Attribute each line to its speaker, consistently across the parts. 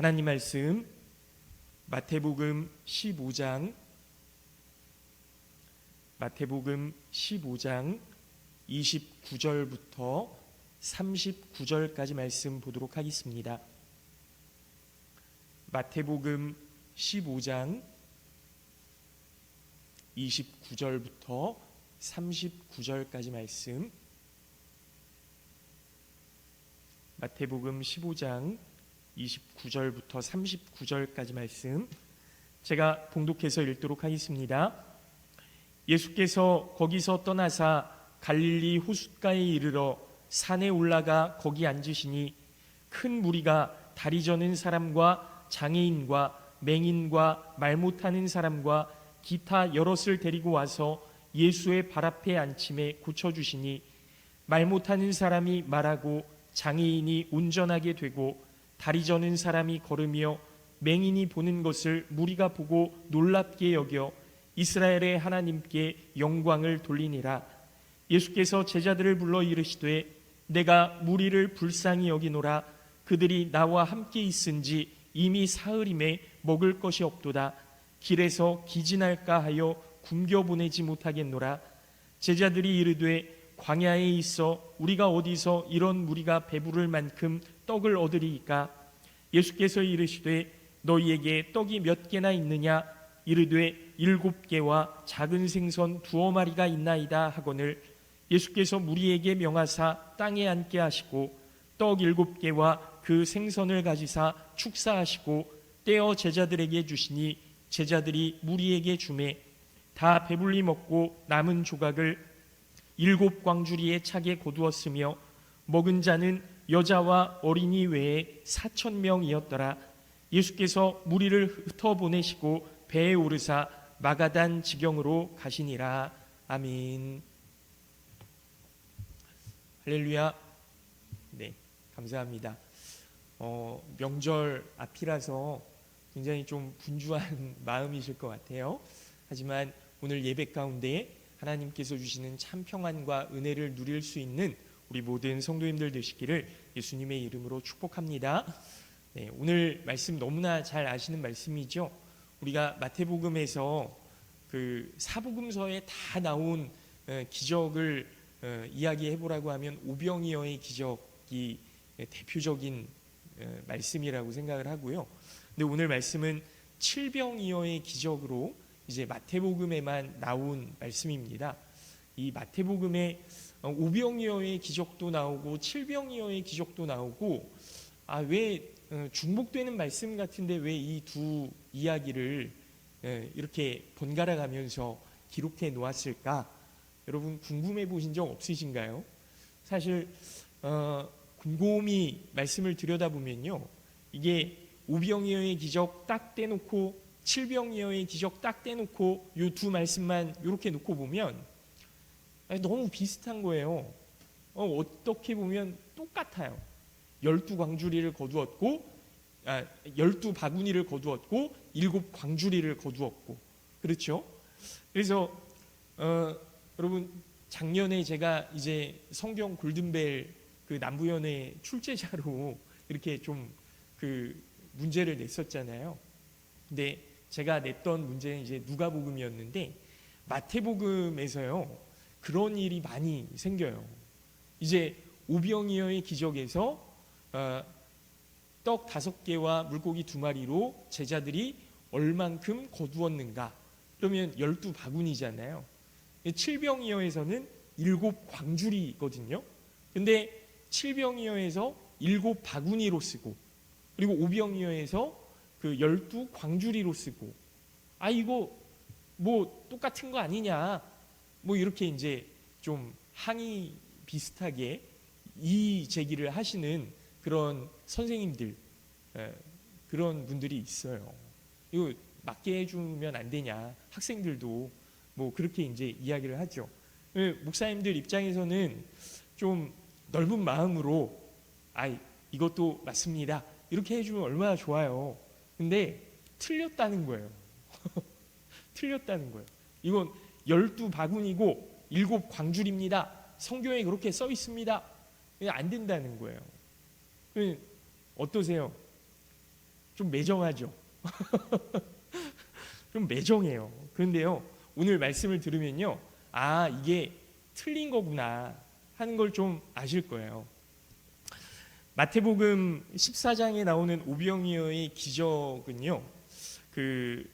Speaker 1: 하나님 말씀 마태복음 15장 29절부터 39절까지 말씀 보도록 하겠습니다. 마태복음 15장 29절부터 39절까지 말씀, 마태복음 15장 29절부터 39절까지 말씀 제가 봉독해서 읽도록 하겠습니다. 예수께서 거기서 떠나사 갈릴리 호숫가에 이르러 산에 올라가 거기 앉으시니 큰 무리가 다리 저는 사람과 장애인과 맹인과 말 못하는 사람과 기타 여럿을 데리고 와서 예수의 발 앞에 앉힘에 고쳐주시니 말 못하는 사람이 말하고 장애인이 운전하게 되고 다리 저는 사람이 걸으며 맹인이 보는 것을 무리가 보고 놀랍게 여겨 이스라엘의 하나님께 영광을 돌리니라. 예수께서 제자들을 불러 이르시되 내가 무리를 불쌍히 여기노라. 그들이 나와 함께 있은지 이미 사흘임에 먹을 것이 없도다. 길에서 기진할까 하여 굶겨 보내지 못하겠노라. 제자들이 이르되 광야에 있어 우리가 어디서 이런 무리가 배부를 만큼 떡을 얻으리이까? 예수께서 이르시되 너희에게 떡이 몇 개나 있느냐? 이르되 7개와 작은 생선 2마리가 있나이다 하거늘 예수께서 무리에게 명하사 땅에 앉게 하시고 떡 7개와 그 생선을 가지사 축사하시고 떼어 제자들에게 주시니 제자들이 무리에게 주매 다 배불리 먹고 남은 조각을 7광주리에 차게 거두었으며 먹은 자는 여자와 어린이 외에 4,000명이었더라. 예수께서 무리를 흩어보내시고 배에 오르사 마가단 지경으로 가시니라. 아멘. 할렐루야. 네, 감사합니다. 명절 앞이라서 굉장히 좀 분주한 마음이실 것 같아요. 하지만 오늘 예배 가운데 하나님께서 주시는 참 평안과 은혜를 누릴 수 있는 우리 모든 성도님들 되시기를 예수님의 이름으로 축복합니다. 네, 오늘 말씀 너무나 잘 아시는 말씀이죠. 우리가 마태복음에서 그 사복음서에 다 나온 기적을 이야기해 보라고 하면 오병이어의 기적이 대표적인 말씀이라고 생각을 하고요. 근데 오늘 말씀은 칠병이어의 기적으로 이제 마태복음에만 나온 말씀입니다. 이 마태복음에 오병이어의 기적도 나오고 칠병이어의 기적도 나오고 왜 중복되는 말씀 같은데 왜 이 두 이야기를 이렇게 번갈아 가면서 기록해 놓았을까? 여러분 궁금해 보신 적 없으신가요? 사실 곰곰이 말씀을 들여다보면요, 이게 오병이어의 기적 딱 떼놓고 칠병이어의 기적 딱 떼놓고 이 두 말씀만 이렇게 놓고 보면 너무 비슷한 거예요. 어떻게 보면 똑같아요. 12광주리를 거두었고 12바구니를 거두었고 7광주리를 거두었고, 그렇죠? 그래서 여러분 작년에 제가 이제 성경 골든벨 그 남부연의 출제자로 이렇게 좀 그 문제를 냈었잖아요. 근데 제가 냈던 문제는 이제 누가복음이었는데 마태복음에서요 그런 일이 많이 생겨요. 이제 오병이어의 기적에서 떡 5개와 물고기 2마리로 제자들이 얼만큼 거두었는가? 그러면 12바구니잖아요. 칠병이어에서는 7광주리거든요. 근데 칠병이어에서 7바구니로 쓰고, 그리고 오병이어에서 그 12광주리로 쓰고, 이거 뭐 똑같은 거 아니냐? 뭐 이렇게 이제 좀 항의 비슷하게 이의 제기를 하시는 그런 선생님들, 그런 분들이 있어요. 이거 맞게 해주면 안 되냐? 학생들도 뭐 그렇게 이제 이야기를 하죠. 목사님들 입장에서는 좀 넓은 마음으로 이것도 맞습니다, 이렇게 해주면 얼마나 좋아요. 근데 틀렸다는 거예요. 틀렸다는 거예요. 이건 12바구니고 7광주리입니다. 성경에 그렇게 써 있습니다. 안 된다는 거예요. 어떠세요? 좀 매정하죠. 좀 매정해요. 그런데요, 오늘 말씀을 들으면요, 아, 이게 틀린 거구나 하는 걸 좀 아실 거예요. 마태복음 14장에 나오는 오병이어의 기적은요, 그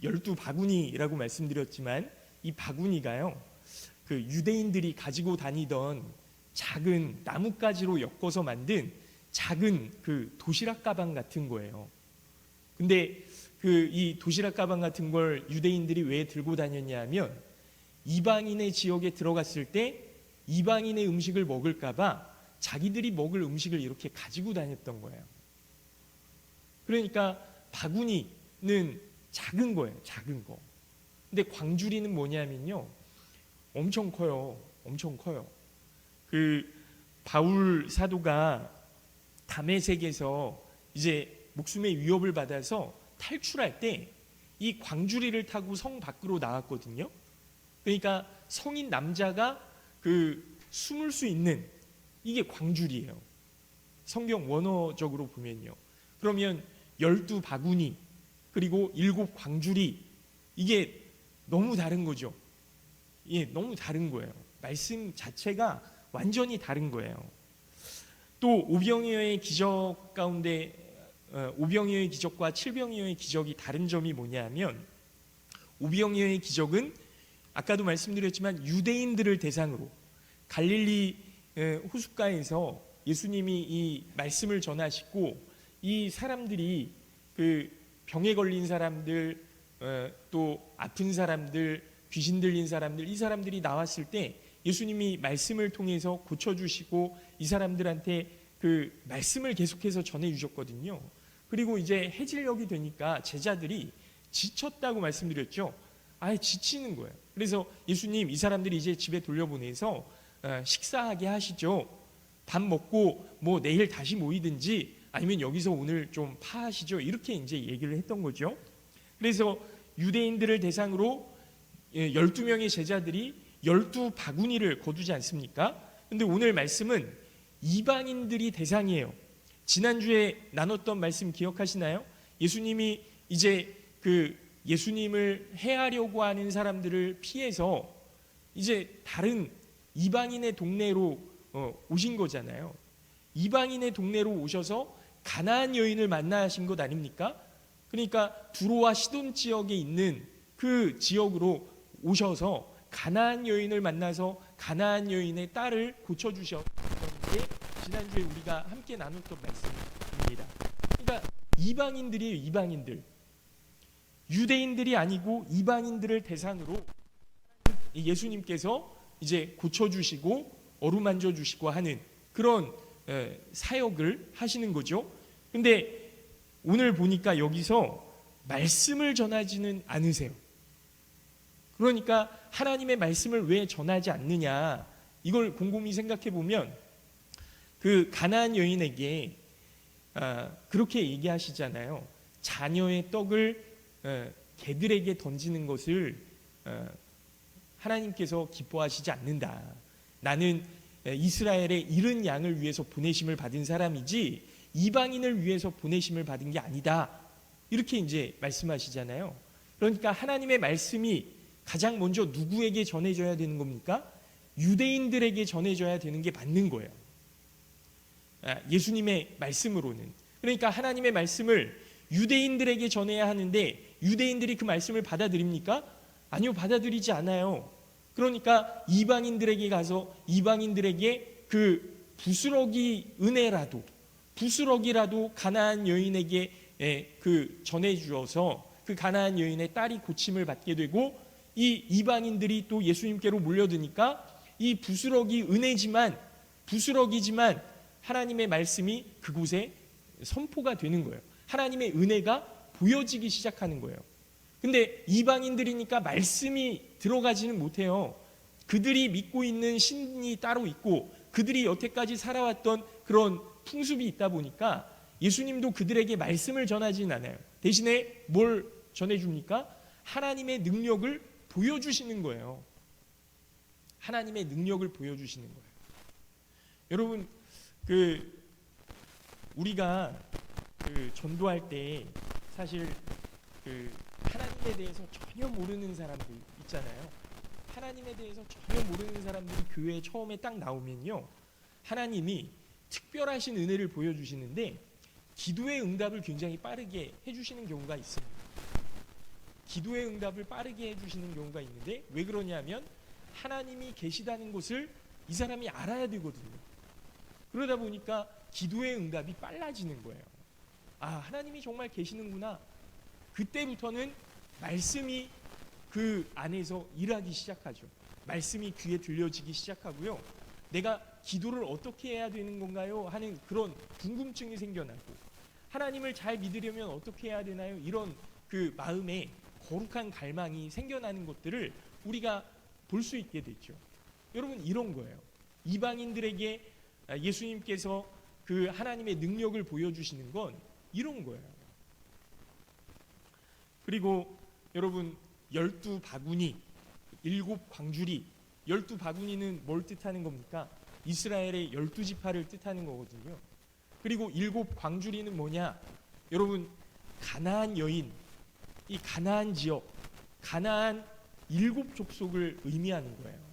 Speaker 1: 12바구니라고 말씀드렸지만 이 바구니가요, 그 유대인들이 가지고 다니던 작은 나뭇가지로 엮어서 만든 작은 그 도시락 가방 같은 거예요. 근데 그 이 도시락 가방 같은 걸 유대인들이 왜 들고 다녔냐 하면 이방인의 지역에 들어갔을 때 이방인의 음식을 먹을까 봐 자기들이 먹을 음식을 이렇게 가지고 다녔던 거예요. 그러니까 바구니는 작은 거예요. 작은 거. 근데 광주리는 뭐냐면요, 엄청 커요. 엄청 커요. 그 바울 사도가 다메섹에서 이제 목숨의 위협을 받아서 탈출할 때 이 광주리를 타고 성 밖으로 나왔거든요. 그러니까 성인 남자가 그 숨을 수 있는 이게 광주리예요. 성경 원어적으로 보면요. 그러면 12바구니 그리고 7광주리, 이게 너무 다른 거죠. 예, 너무 다른 거예요. 말씀 자체가 완전히 다른 거예요. 또 오병이어의 기적 가운데 오병이어의 기적과 칠병이어의 기적이 다른 점이 뭐냐면, 오병이어의 기적은 아까도 말씀드렸지만 유대인들을 대상으로 갈릴리 호숫가에서 예수님이 이 말씀을 전하시고 이 사람들이 그 병에 걸린 사람들, 또 아픈 사람들, 귀신 들린 사람들, 이 사람들이 나왔을 때 예수님이 말씀을 통해서 고쳐주시고 이 사람들한테 그 말씀을 계속해서 전해주셨거든요. 그리고 이제 해질녘이 되니까 제자들이 지쳤다고 말씀드렸죠. 아예 지치는 거예요. 그래서 예수님, 이 사람들이 이제 집에 돌려보내서 식사하게 하시죠. 밥 먹고 뭐 내일 다시 모이든지 아니면 여기서 오늘 좀 파하시죠. 이렇게 이제 얘기를 했던 거죠. 그래서 유대인들을 대상으로 12명의 제자들이 12바구니를 거두지 않습니까? 근데 오늘 말씀은 이방인들이 대상이에요. 지난주에 나눴던 말씀 기억하시나요? 예수님이 이제 그 예수님을 해하려고 하는 사람들을 피해서 이제 다른 이방인의 동네로 오신 거잖아요. 이방인의 동네로 오셔서 가나안 여인을 만나신 것 아닙니까? 그러니까 두로와 시돈 지역에 있는 그 지역으로 오셔서 가나안 여인을 만나서 가나안 여인의 딸을 고쳐주셨던 게 지난주에 우리가 함께 나눴던 말씀입니다. 그러니까 이방인들이에요. 이방인들. 유대인들이 아니고 이방인들을 대상으로 예수님께서 이제 고쳐주시고 어루만져 주시고 하는 그런 사역을 하시는 거죠. 근데 오늘 보니까 여기서 말씀을 전하지는 않으세요. 그러니까 하나님의 말씀을 왜 전하지 않느냐, 이걸 곰곰이 생각해 보면 그 가나안 여인에게 그렇게 얘기하시잖아요. 자녀의 떡을 개들에게 던지는 것을 하나님께서 기뻐하시지 않는다. 나는 이스라엘의 잃은 양을 위해서 보내심을 받은 사람이지 이방인을 위해서 보내심을 받은 게 아니다. 이렇게 이제 말씀하시잖아요. 그러니까 하나님의 말씀이 가장 먼저 누구에게 전해져야 되는 겁니까? 유대인들에게 전해져야 되는 게 맞는 거예요. 예수님의 말씀으로는. 그러니까 하나님의 말씀을 유대인들에게 전해야 하는데 유대인들이 그 말씀을 받아들입니까? 아니요, 받아들이지 않아요. 그러니까 이방인들에게 가서 이방인들에게 그 부스러기라도 가나안 여인에게 그 전해주어서 그 가나안 여인의 딸이 고침을 받게 되고, 이 이방인들이 또 예수님께로 몰려드니까 이 부스러기지만 하나님의 말씀이 그곳에 선포가 되는 거예요. 하나님의 은혜가 보여지기 시작하는 거예요. 근데 이방인들이니까 말씀이 들어가지는 못해요. 그들이 믿고 있는 신이 따로 있고 그들이 여태까지 살아왔던 그런 풍습이 있다 보니까 예수님도 그들에게 말씀을 전하지는 않아요. 대신에 뭘 전해줍니까? 하나님의 능력을 보여주시는 거예요. 하나님의 능력을 보여주시는 거예요. 여러분, 우리가 그 전도할 때 사실 그 하나님에 대해서 전혀 모르는 사람들 있잖아요. 하나님에 대해서 전혀 모르는 사람들이 교회에 처음에 딱 나오면요, 하나님이 특별하신 은혜를 보여주시는데 기도의 응답을 굉장히 빠르게 해주시는 경우가 있습니다. 기도의 응답을 빠르게 해주시는 경우가 있는데 왜 그러냐면 하나님이 계시다는 것을 이 사람이 알아야 되거든요. 그러다 보니까 기도의 응답이 빨라지는 거예요. 아, 하나님이 정말 계시는구나. 그때부터는 말씀이 그 안에서 일하기 시작하죠. 말씀이 귀에 들려지기 시작하고요. 내가 기도를 어떻게 해야 되는 건가요? 하는 그런 궁금증이 생겨나고, 하나님을 잘 믿으려면 어떻게 해야 되나요? 이런 그 마음에 거룩한 갈망이 생겨나는 것들을 우리가 볼 수 있게 됐죠. 여러분, 이런 거예요. 이방인들에게 예수님께서 그 하나님의 능력을 보여주시는 건 이런 거예요. 그리고 여러분, 12바구니, 7광주리, 12바구니는 뭘 뜻하는 겁니까? 이스라엘의 12지파를 뜻하는 거거든요. 그리고 7광주리는 뭐냐? 여러분, 가나안 여인, 이 가나안 지역, 가나안 7족속을 의미하는 거예요.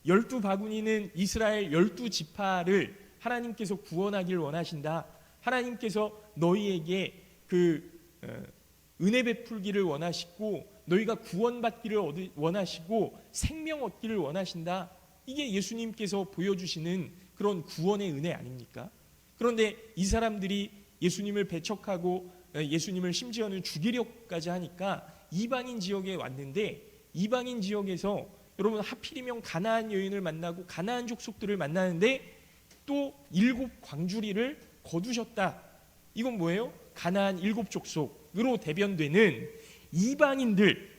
Speaker 1: 12바구니는 이스라엘 12지파를 하나님께서 구원하길 원하신다. 하나님께서 너희에게 그 은혜 베풀기를 원하시고 너희가 구원받기를 원하시고 생명 얻기를 원하신다. 이게 예수님께서 보여주시는 그런 구원의 은혜 아닙니까? 그런데 이 사람들이 예수님을 배척하고 예수님을 심지어는 죽이려고까지 하니까 이방인 지역에 왔는데, 이방인 지역에서 여러분 하필이면 가나안 여인을 만나고 가나안 족속들을 만나는데 또 7광주리를 거두셨다. 이건 뭐예요? 가나안 7족속으로 대변되는 이방인들.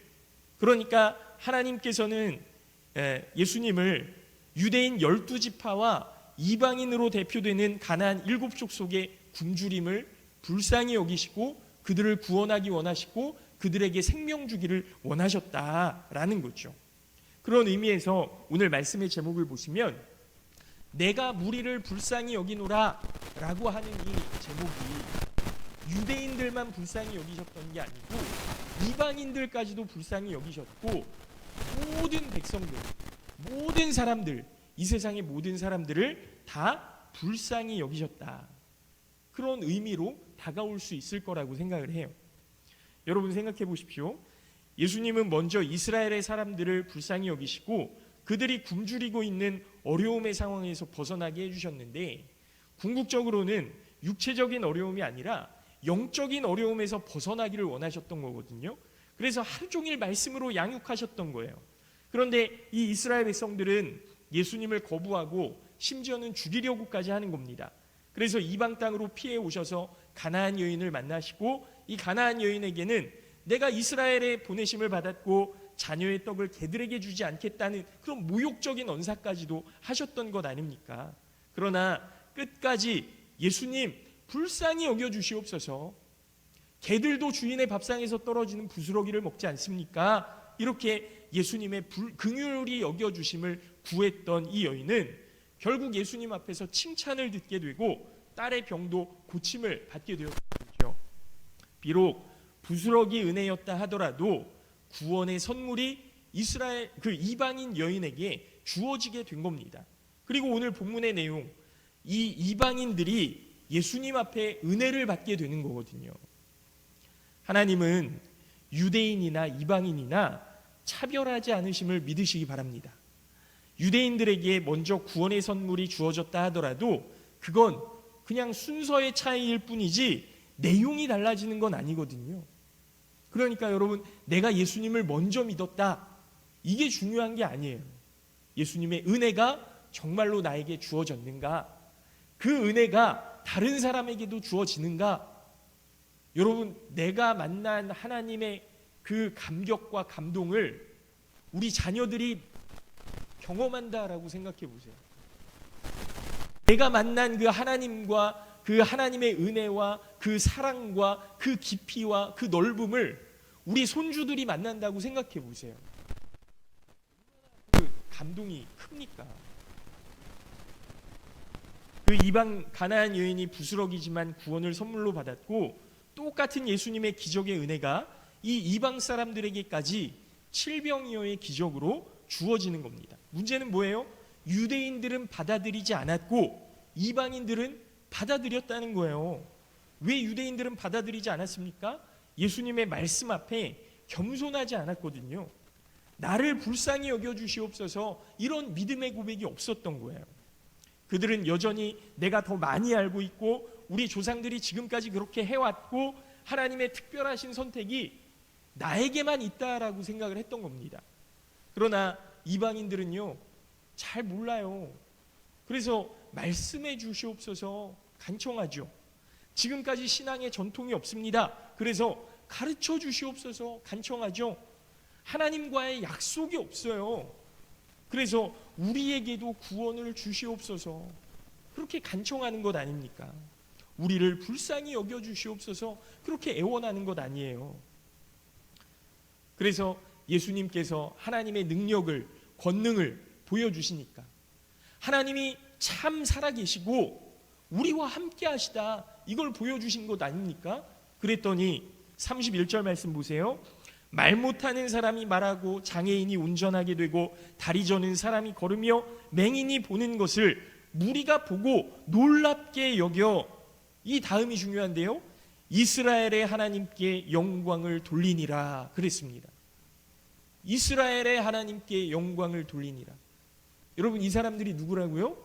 Speaker 1: 그러니까 하나님께서는 예수님을 유대인 12지파와 이방인으로 대표되는 가나안 7족속의 굶주림을 불쌍히 여기시고 그들을 구원하기 원하시고 그들에게 생명 주기를 원하셨다라는 거죠. 그런 의미에서 오늘 말씀의 제목을 보시면 내가 무리를 불쌍히 여기노라 라고 하는 이 제목이 유대인들만 불쌍히 여기셨던 게 아니고 이방인들까지도 불쌍히 여기셨고 모든 백성들, 모든 사람들, 이 세상의 모든 사람들을 다 불쌍히 여기셨다. 그런 의미로 다가올 수 있을 거라고 생각을 해요. 여러분 생각해 보십시오. 예수님은 먼저 이스라엘의 사람들을 불쌍히 여기시고 그들이 굶주리고 있는 어려움의 상황에서 벗어나게 해주셨는데, 궁극적으로는 육체적인 어려움이 아니라 영적인 어려움에서 벗어나기를 원하셨던 거거든요. 그래서 하루 종일 말씀으로 양육하셨던 거예요. 그런데 이 이스라엘 백성들은 예수님을 거부하고 심지어는 죽이려고까지 하는 겁니다. 그래서 이방 땅으로 피해 오셔서 가나안 여인을 만나시고 이 가나안 여인에게는 내가 이스라엘의 보내심을 받았고 자녀의 떡을 개들에게 주지 않겠다는 그런 모욕적인 언사까지도 하셨던 것 아닙니까? 그러나 끝까지 예수님 불쌍히 여겨주시옵소서, 개들도 주인의 밥상에서 떨어지는 부스러기를 먹지 않습니까? 이렇게 예수님의 긍휼히 여겨주심을 구했던 이 여인은 결국 예수님 앞에서 칭찬을 듣게 되고 딸의 병도 고침을 받게 되었죠. 비록 부스러기 은혜였다 하더라도 구원의 선물이 이스라엘 그 이방인 여인에게 주어지게 된 겁니다. 그리고 오늘 본문의 내용, 이 이방인들이 예수님 앞에 은혜를 받게 되는 거거든요. 하나님은 유대인이나 이방인이나 차별하지 않으심을 믿으시기 바랍니다. 유대인들에게 먼저 구원의 선물이 주어졌다 하더라도 그건 그냥 순서의 차이일 뿐이지 내용이 달라지는 건 아니거든요. 그러니까 여러분, 내가 예수님을 먼저 믿었다, 이게 중요한 게 아니에요. 예수님의 은혜가 정말로 나에게 주어졌는가? 그 은혜가 다른 사람에게도 주어지는가? 여러분, 내가 만난 하나님의 그 감격과 감동을 우리 자녀들이 경험한다라고 생각해 보세요. 내가 만난 그 하나님과 그 하나님의 은혜와 그 사랑과 그 깊이와 그 넓음을 우리 손주들이 만난다고 생각해 보세요. 그 감동이 큽니까? 그 이방 가나안 여인이 부스러기지만 구원을 선물로 받았고, 똑같은 예수님의 기적의 은혜가 이 이방 사람들에게까지 칠병이어의 기적으로 주어지는 겁니다. 문제는 뭐예요? 유대인들은 받아들이지 않았고 이방인들은 받아들였다는 거예요. 왜 유대인들은 받아들이지 않았습니까? 예수님의 말씀 앞에 겸손하지 않았거든요. 나를 불쌍히 여겨주시옵소서, 이런 믿음의 고백이 없었던 거예요. 그들은 여전히 내가 더 많이 알고 있고 우리 조상들이 지금까지 그렇게 해왔고 하나님의 특별하신 선택이 나에게만 있다라고 생각을 했던 겁니다. 그러나 이방인들은요, 잘 몰라요. 그래서 말씀해 주시옵소서 간청하죠. 지금까지 신앙의 전통이 없습니다. 그래서 가르쳐 주시옵소서 간청하죠. 하나님과의 약속이 없어요. 그래서 우리에게도 구원을 주시옵소서, 그렇게 간청하는 것 아닙니까? 우리를 불쌍히 여겨주시옵소서, 그렇게 애원하는 것 아니에요. 그래서 예수님께서 하나님의 능력을, 권능을 보여주시니까 하나님이 참 살아계시고 우리와 함께 하시다, 이걸 보여주신 것 아닙니까? 그랬더니 31절 말씀 보세요. 말 못하는 사람이 말하고 장애인이 운전하게 되고 다리 저는 사람이 걸으며 맹인이 보는 것을 무리가 보고 놀랍게 여겨, 이 다음이 중요한데요, 이스라엘의 하나님께 영광을 돌리니라 그랬습니다. 이스라엘의 하나님께 영광을 돌리니라. 여러분, 이 사람들이 누구라고요?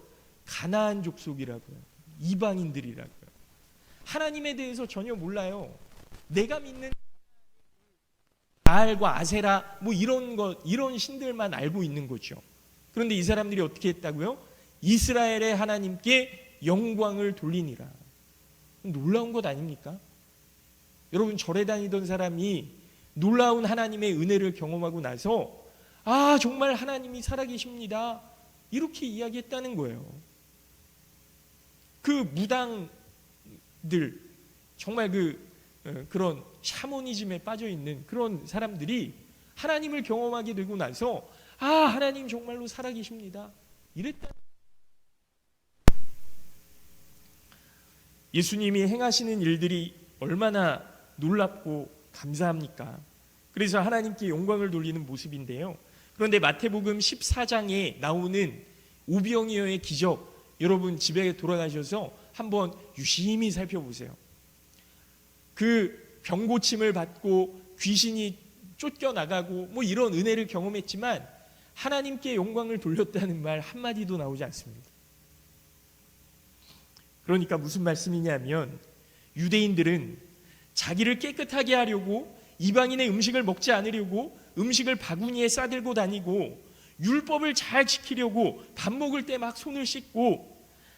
Speaker 1: 가나안 족속이라고요. 이방인들이라고요. 하나님에 대해서 전혀 몰라요. 내가 믿는 바알과 아세라 뭐 이런 신들만 알고 있는 거죠. 그런데 이 사람들이 어떻게 했다고요? 이스라엘의 하나님께 영광을 돌리니라. 놀라운 것 아닙니까? 여러분, 절에 다니던 사람이 놀라운 하나님의 은혜를 경험하고 나서 정말 하나님이 살아계십니다, 이렇게 이야기했다는 거예요. 그 무당들, 정말 그런 샤머니즘에 빠져 있는 그런 사람들이 하나님을 경험하게 되고 나서 하나님 정말로 살아계십니다, 이랬다. 예수님이 행하시는 일들이 얼마나 놀랍고 감사합니까? 그래서 하나님께 영광을 돌리는 모습인데요. 그런데 마태복음 14장에 나오는 오병이어의 기적, 여러분 집에 돌아가셔서 한번 유심히 살펴보세요. 그 병고침을 받고 귀신이 쫓겨나가고 뭐 이런 은혜를 경험했지만 하나님께 영광을 돌렸다는 말 한마디도 나오지 않습니다. 그러니까 무슨 말씀이냐면, 유대인들은 자기를 깨끗하게 하려고 이방인의 음식을 먹지 않으려고 음식을 바구니에 싸들고 다니고, 율법을 잘 지키려고 밥 먹을 때 막 손을 씻고,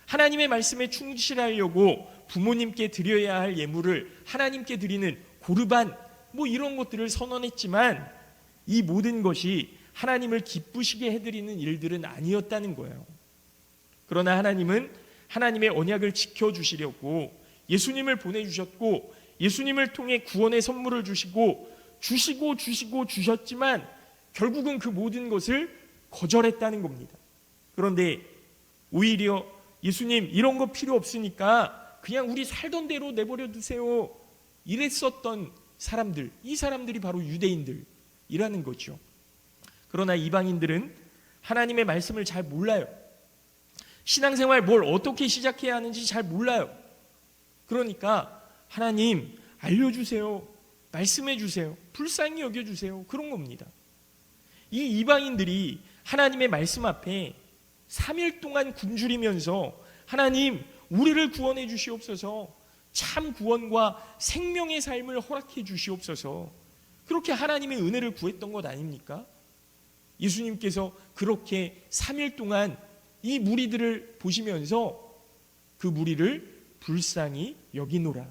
Speaker 1: 하나님의 말씀에 충실하려고 부모님께 드려야 할 예물을 하나님께 드리는 고르반 뭐 이런 것들을 선언했지만, 이 모든 것이 하나님을 기쁘시게 해드리는 일들은 아니었다는 거예요. 그러나 하나님은 하나님의 언약을 지켜주시려고 예수님을 보내주셨고, 예수님을 통해 구원의 선물을 주셨지만 결국은 그 모든 것을 거절했다는 겁니다. 그런데 오히려 예수님, 이런 거 필요 없으니까 그냥 우리 살던 대로 내버려 두세요, 이랬었던 사람들, 이 사람들이 바로 유대인들이라는 거죠. 그러나 이방인들은 하나님의 말씀을 잘 몰라요. 신앙생활 뭘 어떻게 시작해야 하는지 잘 몰라요. 그러니까 하나님 알려주세요, 말씀해 주세요, 불쌍히 여겨주세요, 그런 겁니다. 이 이방인들이 하나님의 말씀 앞에 3일 동안 굶주리면서 하나님 우리를 구원해 주시옵소서, 참 구원과 생명의 삶을 허락해 주시옵소서, 그렇게 하나님의 은혜를 구했던 것 아닙니까? 예수님께서 그렇게 3일 동안 이 무리들을 보시면서 그 무리를 불쌍히 여기노라,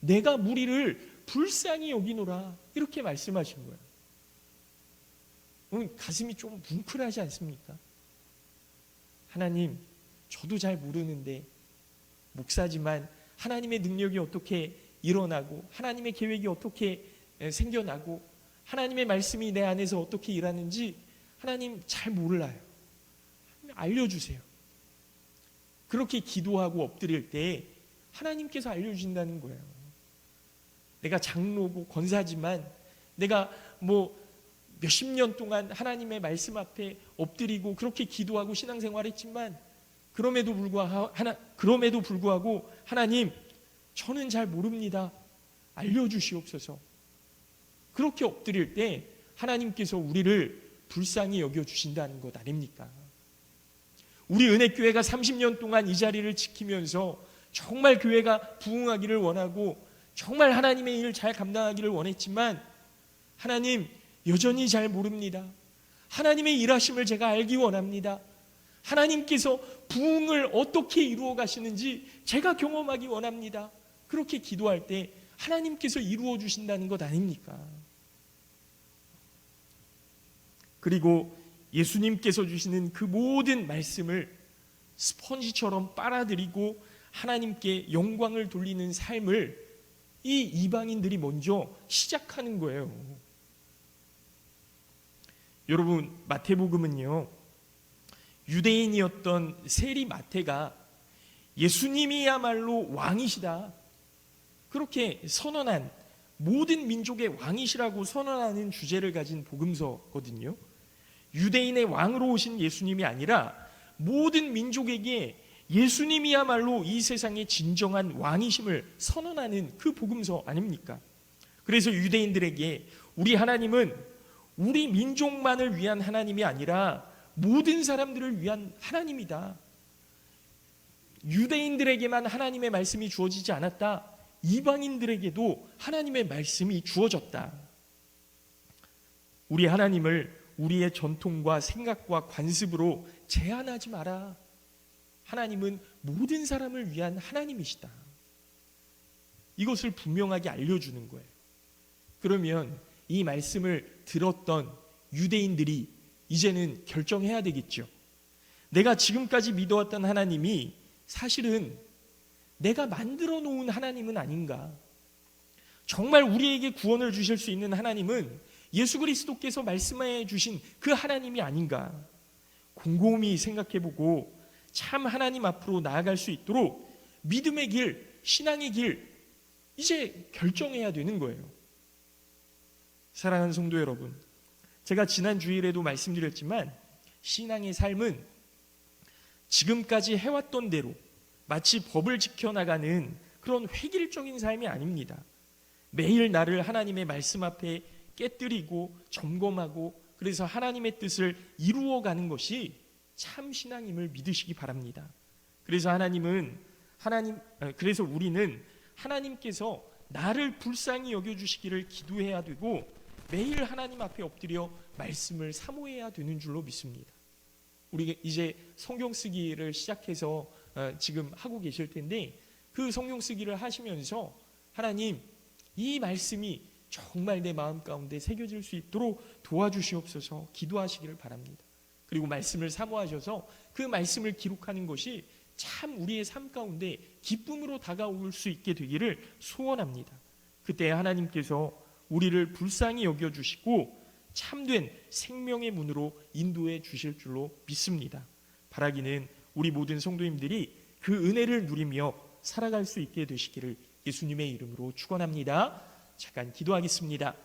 Speaker 1: 내가 무리를 불쌍히 여기노라, 이렇게 말씀하신 거예요. 오늘 가슴이 좀 뭉클하지 않습니까? 하나님, 저도 잘 모르는데 목사지만 하나님의 능력이 어떻게 일어나고 하나님의 계획이 어떻게 생겨나고 하나님의 말씀이 내 안에서 어떻게 일하는지 하나님 잘 몰라요. 알려주세요. 그렇게 기도하고 엎드릴 때 하나님께서 알려주신다는 거예요. 내가 장로고 권사지만 내가 몇십 년 동안 하나님의 말씀 앞에 엎드리고 그렇게 기도하고 신앙생활했지만 그럼에도 불구하고 하나님, 저는 잘 모릅니다. 알려주시옵소서. 그렇게 엎드릴 때 하나님께서 우리를 불쌍히 여겨주신다는 것 아닙니까? 우리 은혜교회가 30년 동안 이 자리를 지키면서 정말 교회가 부흥하기를 원하고 정말 하나님의 일을 잘 감당하기를 원했지만 하나님, 여전히 잘 모릅니다. 하나님의 일하심을 제가 알기 원합니다. 하나님께서 부흥을 어떻게 이루어 가시는지 제가 경험하기 원합니다. 그렇게 기도할 때 하나님께서 이루어 주신다는 것 아닙니까? 그리고 예수님께서 주시는 그 모든 말씀을 스펀지처럼 빨아들이고 하나님께 영광을 돌리는 삶을 이 이방인들이 먼저 시작하는 거예요. 여러분, 마태복음은요, 유대인이었던 세리 마태가 예수님이야말로 왕이시다, 그렇게 선언한, 모든 민족의 왕이시라고 선언하는 주제를 가진 복음서거든요. 유대인의 왕으로 오신 예수님이 아니라 모든 민족에게 예수님이야말로 이 세상의 진정한 왕이심을 선언하는 그 복음서 아닙니까? 그래서 유대인들에게 우리 하나님은 우리 민족만을 위한 하나님이 아니라 모든 사람들을 위한 하나님이다. 유대인들에게만 하나님의 말씀이 주어지지 않았다. 이방인들에게도 하나님의 말씀이 주어졌다. 우리 하나님을 우리의 전통과 생각과 관습으로 제한하지 마라. 하나님은 모든 사람을 위한 하나님이시다. 이것을 분명하게 알려주는 거예요. 그러면 이 말씀을 들었던 유대인들이 이제는 결정해야 되겠죠. 내가 지금까지 믿어왔던 하나님이 사실은 내가 만들어 놓은 하나님은 아닌가? 정말 우리에게 구원을 주실 수 있는 하나님은 예수 그리스도께서 말씀해 주신 그 하나님이 아닌가? 곰곰이 생각해보고 참 하나님 앞으로 나아갈 수 있도록 믿음의 길, 신앙의 길, 이제 결정해야 되는 거예요. 사랑하는 성도 여러분, 제가 지난 주일에도 말씀드렸지만 신앙의 삶은 지금까지 해왔던 대로 마치 법을 지켜나가는 그런 획일적인 삶이 아닙니다. 매일 나를 하나님의 말씀 앞에 깨뜨리고 점검하고 그래서 하나님의 뜻을 이루어가는 것이 참 신앙임을 믿으시기 바랍니다. 그래서 그래서 우리는 하나님께서 나를 불쌍히 여겨주시기를 기도해야 되고 매일 하나님 앞에 엎드려 말씀을 사모해야 되는 줄로 믿습니다. 우리가 이제 성경 쓰기를 시작해서 지금 하고 계실 텐데 그 성경 쓰기를 하시면서 하나님, 이 말씀이 정말 내 마음 가운데 새겨질 수 있도록 도와주시옵소서 기도하시기를 바랍니다. 그리고 말씀을 사모하셔서 그 말씀을 기록하는 것이 참 우리의 삶 가운데 기쁨으로 다가올 수 있게 되기를 소원합니다. 그때 하나님께서 우리를 불쌍히 여겨주시고 참된 생명의 문으로 인도해 주실 줄로 믿습니다. 바라기는 우리 모든 성도님들이 그 은혜를 누리며 살아갈 수 있게 되시기를 예수님의 이름으로 축원합니다. 잠깐 기도하겠습니다.